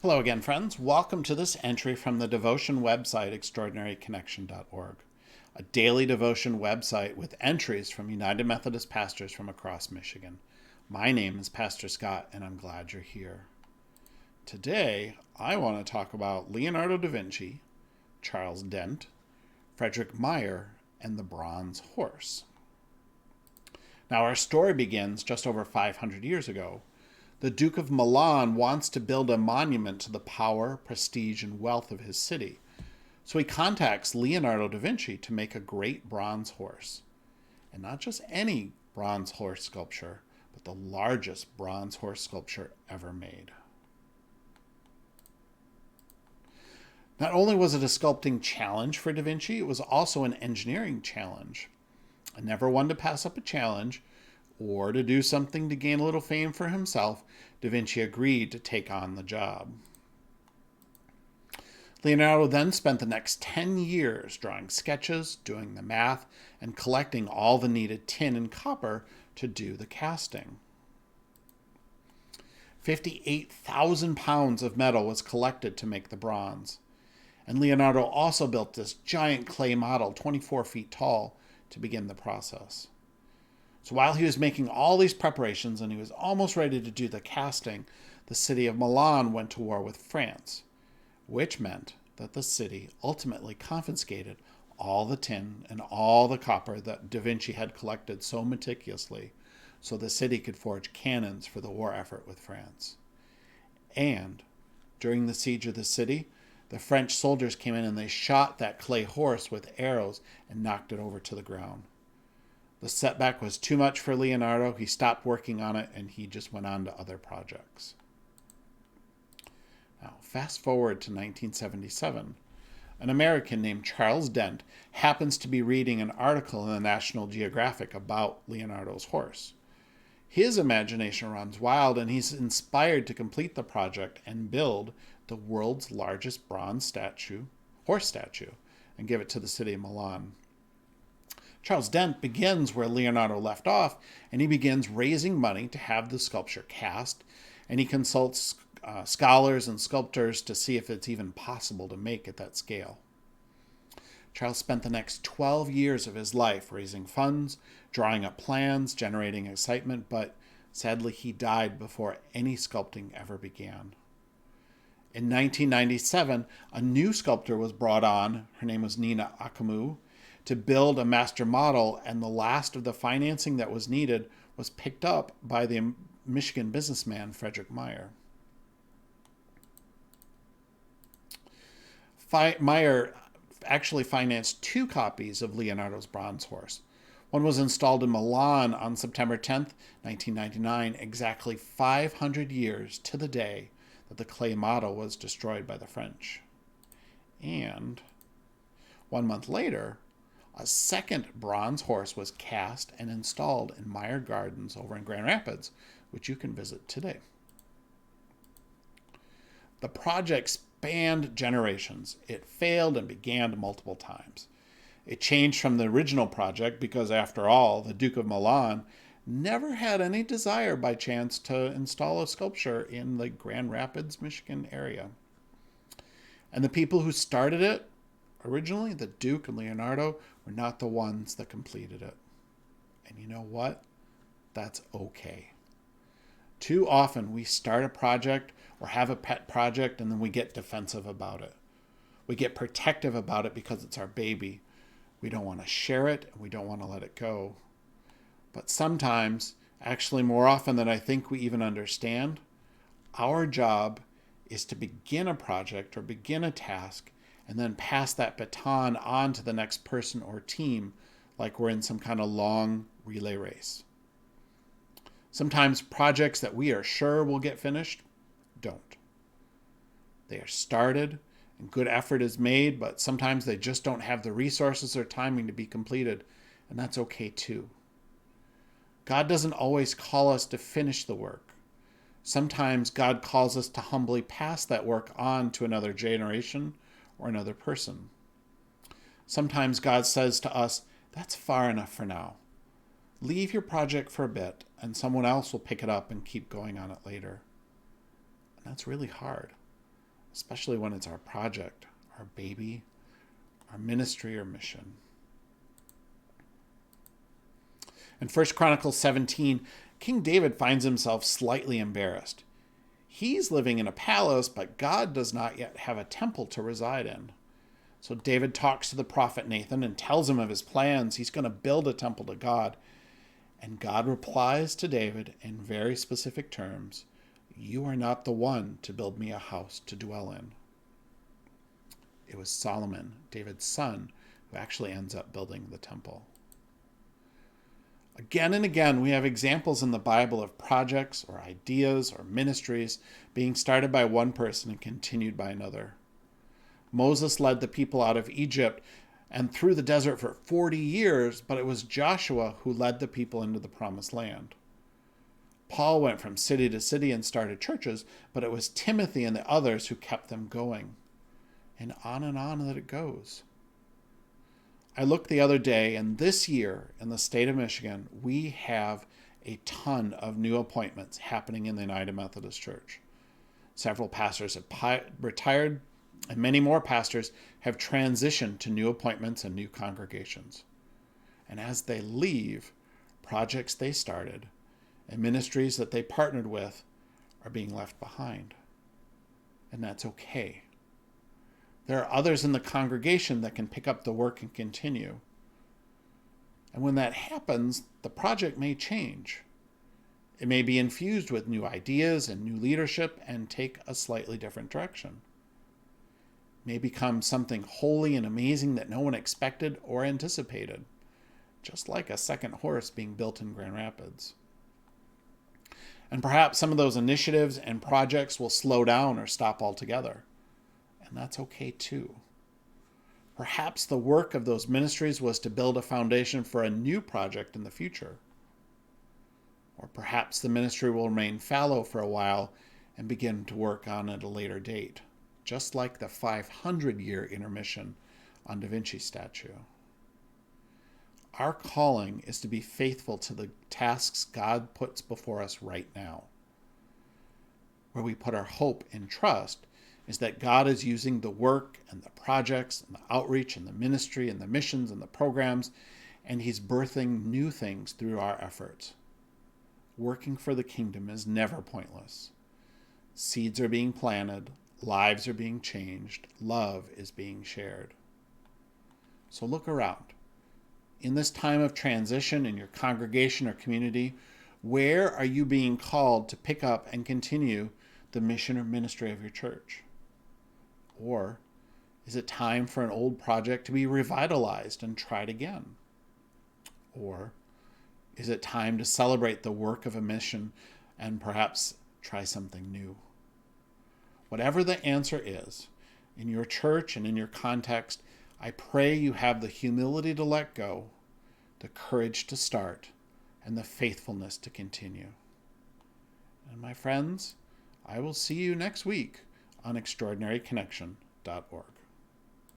Hello again, friends. Welcome to this entry from the devotion website, extraordinaryconnection.org, a daily devotion website with entries from United Methodist pastors from across Michigan. My name is Pastor Scott, and I'm glad you're here. Today, I want to talk about Leonardo da Vinci, Charles Dent, Frederick Meijer, and the bronze horse. Now, our story begins just over 500 years ago. The Duke of Milan wants to build a monument to the power, prestige, and wealth of his city. So he contacts Leonardo da Vinci to make a great bronze horse. And not just any bronze horse sculpture, but the largest bronze horse sculpture ever made. Not only was it a sculpting challenge for da Vinci, it was also an engineering challenge. And never one to pass up a challenge, or to do something to gain a little fame for himself, da Vinci agreed to take on the job. Leonardo then spent the next 10 years drawing sketches, doing the math, and collecting all the needed tin and copper to do the casting. 58,000 pounds of metal was collected to make the bronze. And Leonardo also built this giant clay model, 24 feet tall, to begin the process. So while he was making all these preparations and he was almost ready to do the casting, the city of Milan went to war with France, which meant that the city ultimately confiscated all the tin and all the copper that da Vinci had collected so meticulously, so the city could forge cannons for the war effort with France. And during the siege of the city, the French soldiers came in and they shot that clay horse with arrows and knocked it over to the ground. The setback was too much for Leonardo. He stopped working on it and he just went on to other projects. Now, fast forward to 1977. An American named Charles Dent happens to be reading an article in the National Geographic about Leonardo's horse. His imagination runs wild and he's inspired to complete the project and build the world's largest bronze horse statue, and give it to the city of Milan. Charles Dent begins where Leonardo left off, and he begins raising money to have the sculpture cast, and he consults scholars and sculptors to see if it's even possible to make at that scale. Charles spent the next 12 years of his life raising funds, drawing up plans, generating excitement, but sadly he died before any sculpting ever began. In 1997, a new sculptor was brought on, her name was Nina Akamu, to build a master model, and the last of the financing that was needed was picked up by the Michigan businessman Frederick Meijer. Meijer actually financed 2 copies of Leonardo's bronze horse. One was installed in Milan on September 10th, 1999, exactly 500 years to the day that the clay model was destroyed by the French. And 1 month later, a second bronze horse was cast and installed in Meijer Gardens over in Grand Rapids, which you can visit today. The project spanned generations. It failed and began multiple times. It changed from the original project because, after all, the Duke of Milan never had any desire by chance to install a sculpture in the Grand Rapids, Michigan area. And the people who started it, originally, the Duke and Leonardo, were not the ones that completed it. And you know what? That's okay. Too often we start a project or have a pet project and then we get defensive about it. We get protective about it because it's our baby. We don't want to share it and we don't want to let it go. But sometimes, actually more often than I think we even understand, our job is to begin a project or begin a task and then pass that baton on to the next person or team like we're in some kind of long relay race. Sometimes projects that we are sure will get finished don't. They are started and good effort is made, but sometimes they just don't have the resources or timing to be completed, and that's okay too. God doesn't always call us to finish the work. Sometimes God calls us to humbly pass that work on to another generation or another person. Sometimes God says to us, that's far enough for now. Leave your project for a bit and someone else will pick it up and keep going on it later. And that's really hard. especially when it's our project, our baby, our ministry or mission. In 1 Chronicles 17, King David finds himself slightly embarrassed. He's living in a palace, but God does not yet have a temple to reside in. So David talks to the prophet Nathan and tells him of his plans. He's going to build a temple to God. And God replies to David in very specific terms, "You are not the one to build me a house to dwell in." It was Solomon, David's son, who actually ends up building the temple. Again and again, we have examples in the Bible of projects or ideas or ministries being started by one person and continued by another. Moses led the people out of Egypt and through the desert for 40 years, but it was Joshua who led the people into the promised land. Paul went from city to city and started churches, but it was Timothy and the others who kept them going. And on that it goes. I looked the other day, and this year in the state of Michigan, we have a ton of new appointments happening in the United Methodist Church. Several pastors have retired, and many more pastors have transitioned to new appointments and new congregations. And as they leave, projects they started and ministries that they partnered with are being left behind. And that's okay. There are others in the congregation that can pick up the work and continue. And when that happens, the project may change. It may be infused with new ideas and new leadership and take a slightly different direction. It may become something holy and amazing that no one expected or anticipated, just like a second horse being built in Grand Rapids. And perhaps some of those initiatives and projects will slow down or stop altogether. And that's okay too. Perhaps the work of those ministries was to build a foundation for a new project in the future. Or perhaps the ministry will remain fallow for a while and begin to work on at a later date, just like the 500-year intermission on Da Vinci's statue. Our calling is to be faithful to the tasks God puts before us right now. Where we put our hope and trust is that God is using the work and the projects and the outreach and the ministry and the missions and the programs, and he's birthing new things through our efforts. Working for the kingdom is never pointless. Seeds are being planted, lives are being changed, love is being shared. So look around. In this time of transition in your congregation or community, where are you being called to pick up and continue the mission or ministry of your church? Or is it time for an old project to be revitalized and tried again? Or is it time to celebrate the work of a mission and perhaps try something new? Whatever the answer is, in your church and in your context, I pray you have the humility to let go, the courage to start, and the faithfulness to continue. And my friends, I will see you next week on extraordinaryconnection.org.